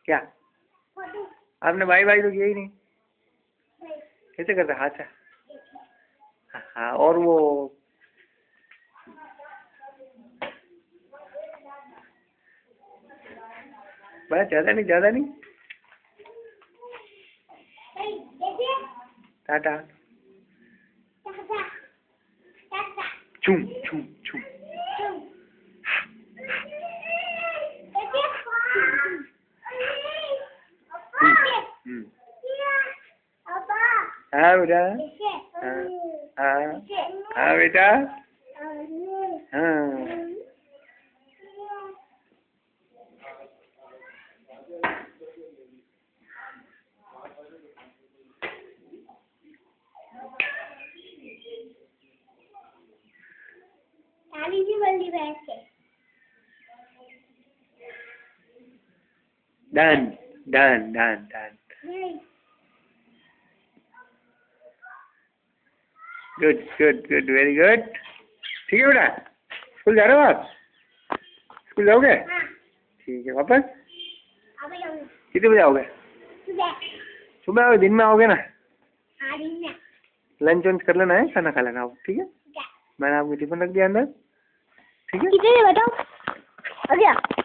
क्या आपने bye bye तो किया ही नहीं, कैसे करते हाथ से? हाँ और वो बस ज्यादा नहीं टाटा चुम चुम चुम हाँ बेटा हाँ बेटा हाँ डन गुड वेरी गुड। ठीक है बेटा, स्कूल जा रहे हो आप? स्कूल जाओगे? ठीक है, वापस कितने बजे आओगे? सुबह आओगे, दिन में आओगे ना? लंच वंच कर लेना है, खाना खा लेना आप, ठीक है? मैंने आपको टिफिन रख दिया अंदर, ठीक है? कितने बताओ?